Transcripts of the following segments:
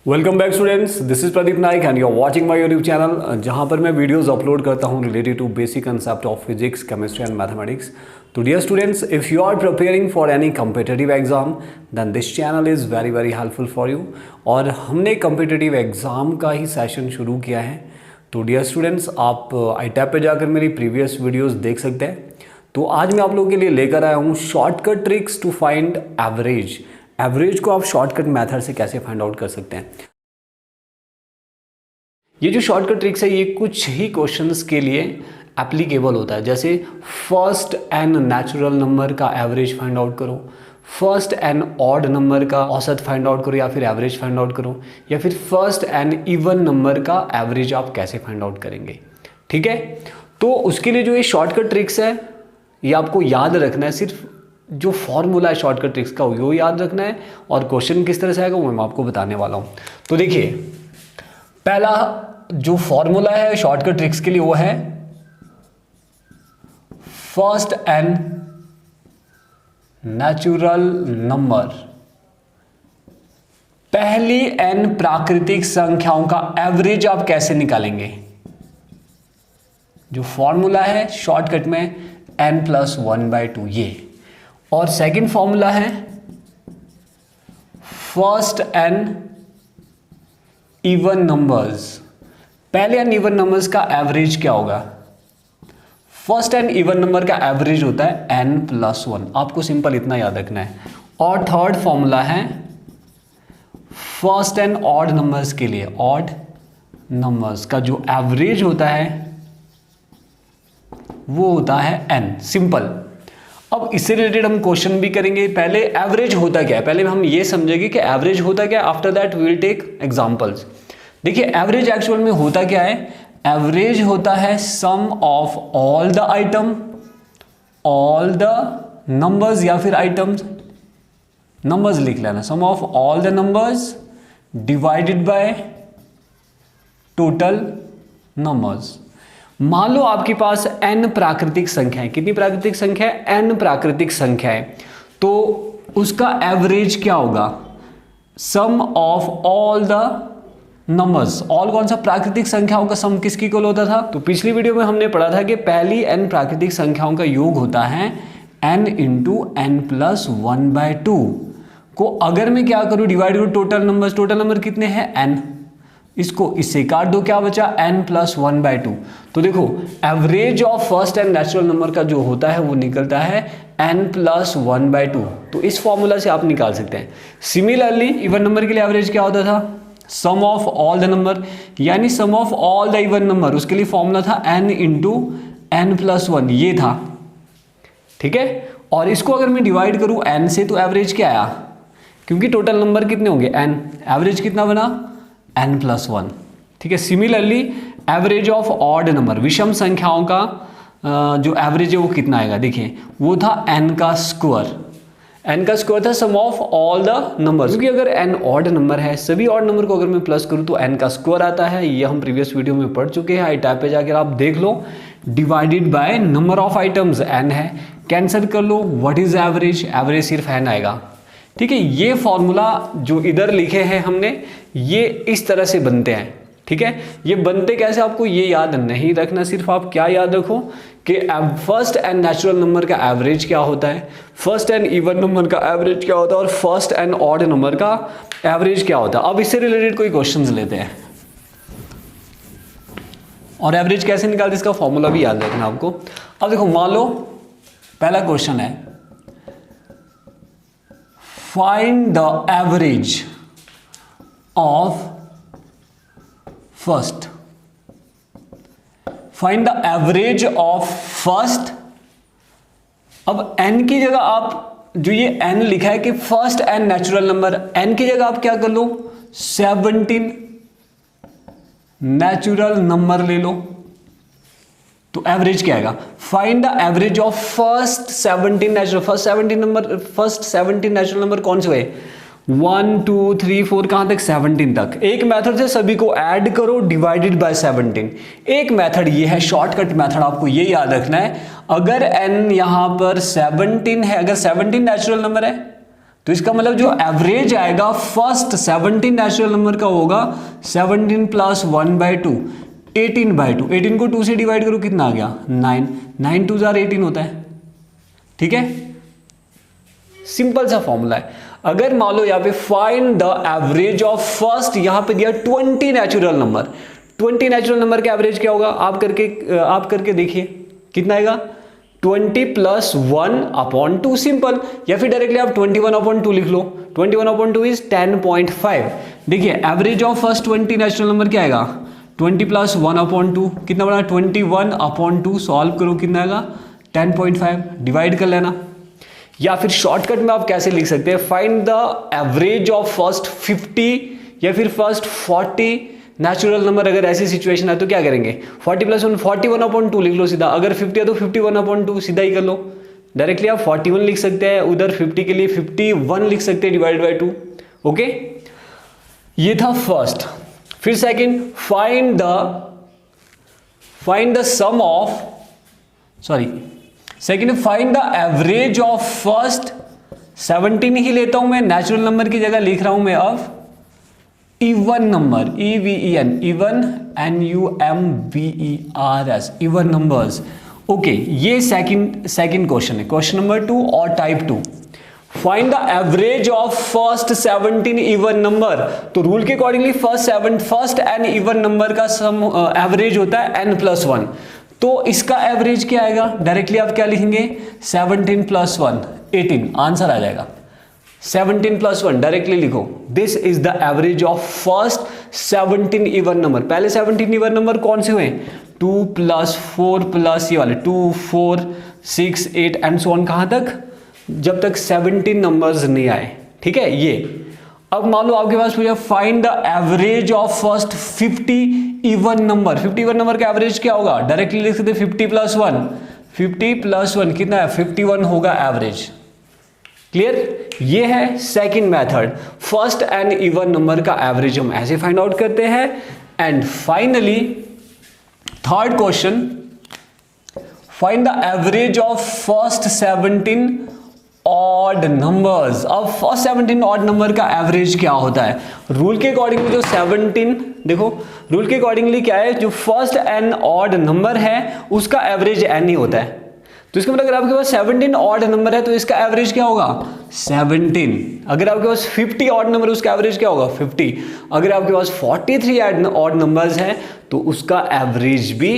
Welcome back students, this is Pradeep Naik and you are watching my YouTube channel जहां पर मैं videos upload करता हूं related to basic concept of physics, chemistry and mathematics. तो dear students, if you are preparing for any competitive exam then this channel is very very helpful for you. और हमने competitive exam का ही session शुरू किया है। तो dear students, आप iTab पे जाकर मेरी प्रीवियस वीडियोज़ देख सकते हैं। तो आज मैं आप लोगों के लिए लेकर आया हूँ shortcut tricks to find average. Average को आप शॉर्टकट मेथड से कैसे फाइंड आउट कर सकते हैं। ये जो शॉर्टकट ट्रिक्स है ये कुछ ही क्वेश्चंस के लिए एप्लीकेबल होता है। जैसे फर्स्ट एन नेचुरल नंबर का एवरेज फाइंड आउट करो, फर्स्ट एन ऑड नंबर का औसत फाइंड आउट करो या फिर एवरेज फाइंड आउट करो, या फिर फर्स्ट एन इवन नंबर का एवरेज आप कैसे फाइंड आउट करेंगे। ठीक है, तो उसके लिए जो ये शॉर्टकट ट्रिक्स है ये आपको याद रखना है। सिर्फ जो फॉर्मूला है शॉर्टकट ट्रिक्स का वो याद रखना है और क्वेश्चन किस तरह से आएगा वो मैं आपको बताने वाला हूँ। तो देखिए, पहला जो फॉर्मूला है शॉर्टकट ट्रिक्स के लिए वो है फर्स्ट एन नेचुरल नंबर। पहली एन प्राकृतिक संख्याओं का एवरेज आप कैसे निकालेंगे। जो फॉर्मूला है शॉर्टकट में n+1/2 ये। और सेकंड फॉर्मूला है फर्स्ट एन इवन नंबर्स। पहले एन इवन नंबर्स का एवरेज क्या होगा। फर्स्ट एन इवन नंबर का एवरेज होता है n+1। आपको सिंपल इतना याद रखना है। और थर्ड फॉर्मूला है फर्स्ट एन ऑड नंबर्स के लिए। ऑड नंबर्स का जो एवरेज होता है वो होता है n। सिंपल। अब इससे रिलेटेड हम क्वेश्चन भी करेंगे। पहले एवरेज होता क्या है, पहले हम ये समझेंगे कि एवरेज होता क्या है। After that we will take examples. देखिए, एवरेज एक्चुअल में होता क्या है। एवरेज होता है sum of all the item, all the numbers या फिर आइटम्स, नंबर्स लिख लेना, sum of all the numbers divided by total numbers. मान लो आपके पास n प्राकृतिक संख्या है। कितनी प्राकृतिक संख्या है, n प्राकृतिक संख्या है। तो उसका एवरेज क्या होगा, sum of all the numbers. All कौन सा, प्राकृतिक संख्याओं का सम किसकी इक्वल होता था। तो पिछली वीडियो में हमने पढ़ा था कि पहली n प्राकृतिक संख्याओं का योग होता है n × n+1/2 को अगर मैं क्या करूं, डिवाइड करूं टोटल नंबर्स। टोटल नंबर कितने हैं n, इसको इससे काट दो, क्या बचा n+1/2। तो देखो, average of first and natural number का जो होता है वो निकलता है n+1/2। तो इस फॉर्मूला से आप निकाल सकते हैं। सिमिलरली इवन नंबर के लिए एवरेज क्या होता था, sum of all the number, यानी sum of all the even number. उसके लिए फॉर्मूला था n × n+1, ये था। ठीक है, और इसको अगर मैं डिवाइड करूं n से तो एवरेज क्या आया, क्योंकि टोटल नंबर कितने होंगे n, एवरेज कितना बना n+1। ठीक है, similarly average of odd number, विषम संख्याओं का जो एवरेज है वो कितना आएगा। देखिए, वो था n का स्क्वायर। n का स्क्वायर था sum of all the numbers, क्योंकि अगर n ऑड नंबर है, सभी ऑड नंबर को अगर मैं प्लस करूं तो n का स्क्वायर आता है। ये हम प्रीवियस वीडियो में पढ़ चुके हैं, iTab पे जाकर आप देख लो। Divided by number of items n है, कैंसिल कर लो, व्हाट इज एवरेज, एवरेज सिर्फ n आएगा। ठीक है, ये फॉर्मूला जो इधर लिखे हैं हमने ये इस तरह से बनते हैं। ठीक है, ये बनते कैसे आपको ये याद नहीं रखना। सिर्फ आप क्या याद रखो कि फर्स्ट एंड नेचुरल नंबर का एवरेज क्या होता है, फर्स्ट एंड इवन नंबर का एवरेज क्या होता है, और फर्स्ट एंड ऑड नंबर का एवरेज क्या होता है। अब इससे रिलेटेड कोई क्वेश्चंस लेते हैं और एवरेज कैसे निकालते इसका फॉर्मूला भी याद रखना आपको। अब देखो, मान लो पहला क्वेश्चन है find the average of first. Find the average of first. अब n की जगह आप जो ये n लिखा है कि first and natural number, n की जगह आप क्या कर लो 17 नेचुरल नंबर ले लो। तो एवरेज क्या आएगा, find the average of first 17 natural. First 17 natural number कौन से हुए, 1 2 3 4 कहां तक, 17 तक। एक मेथड से सभी को ऐड करो, डिवाइडेड बाय 17। एक मेथड ये है शॉर्टकट मेथड, आपको ये याद रखना है। अगर n यहां पर 17 है, अगर 17 नेचुरल नंबर है तो इसका मतलब जो एवरेज आएगा फर्स्ट 17 नेचुरल नंबर का होगा 17 प्लस 1/2 18/2। 18 को 2 से डिवाइड करो कितना आ गया 9। 9 2 जार 18 होता है। ठीक है, सिंपल सा फॉर्मूला है। अगर मान लो यहाँ पे find the average of first, यहाँ पे दिया 20 नेचुरल नंबर। 20 नेचुरल नंबर का एवरेज क्या होगा आप करके देखिए कितना आएगा 20 प्लस 1/2 सिंपल, या फिर डायरेक्टली आप 21/2 लिख लो। 21/2 इज 10.5। देखिए average of first 20 natural number क्या आएगा 20 प्लस 1/2 कितना बना 21/2। सॉल्व करो कितना आएगा 10.5, डिवाइड कर लेना। या फिर शॉर्टकट में आप कैसे लिख सकते हैं find the average of first 50 या फिर फर्स्ट 40 नेचुरल नंबर। अगर ऐसी सिचुएशन है तो क्या करेंगे 40 प्लस 1 41/2 लिख लो सीधा। अगर 50 है तो 51/2 सीधा ही कर लो। डायरेक्टली आप 41 लिख सकते हैं, उधर 50 के लिए 51 लिख सकते हैं डिवाइड बाय 2। ओके, ये था फर्स्ट। फिर second find the sum of second find the average of first 17 ही लेता हूं मैं, नेचुरल नंबर की जगह लिख रहा हूं मैं अब even number EVEN even NUMBERS even numbers. Okay, ये सेकंड क्वेश्चन है, क्वेश्चन नंबर 2 और type 2। Find the average of first 17 even number. तो रूल के accordingly first N even number का सम एवरेज होता है n+1। तो इसका एवरेज क्या आएगा डायरेक्टली आप क्या लिखेंगे 17 प्लस 1 18, आंसर आ जाएगा 17 प्लस 1 डायरेक्टली लिखो। This is the average of first 17 even number. पहले 17 इवन नंबर कौन से हुए 2 प्लस 4 प्लस ये वाले 2 4 6 8 एंड सो ऑन, कहां तक जब तक 17 नंबर्स नहीं आए। ठीक है, ये अब मान लो आपके पास पूछा find the average of first 50 even number. 50 even number का एवरेज क्या होगा डायरेक्टली लिख सकते 50 प्लस 1 50 प्लस 1 कितना है 51 होगा एवरेज। क्लियर, ये है second method, first and even number का एवरेज हम ऐसे फाइंड आउट करते हैं। And finally third question find the average of first 17 odd numbers. अब फर्स्ट 17 ऑड नंबर का एवरेज क्या होता है रूल के अकॉर्डिंगली जो 17 देखो रूल के अकॉर्डिंगली क्या है जो फर्स्ट एन ऑड नंबर है उसका एवरेज एन ही होता है। तो इसका मतलब अगर आपके पास 17 ऑड नंबर है तो इसका एवरेज क्या होगा 17। अगर आपके पास 50 ऑड नंबर उसका एवरेज क्या होगा 50। अगर आपके पास 43 ऑड नंबर्स हैं तो उसका एवरेज भी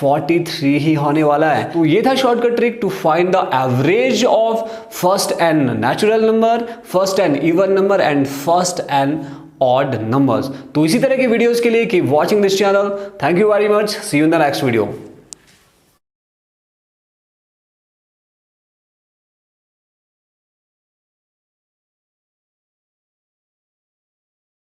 43 ही होने वाला है। तो ये था shortcut trick to find the average of first N natural number, first N even number and first N odd numbers. तो इसी तरह की वीडियोस के लिए keep watching this channel. Thank you very much, see you in the next video.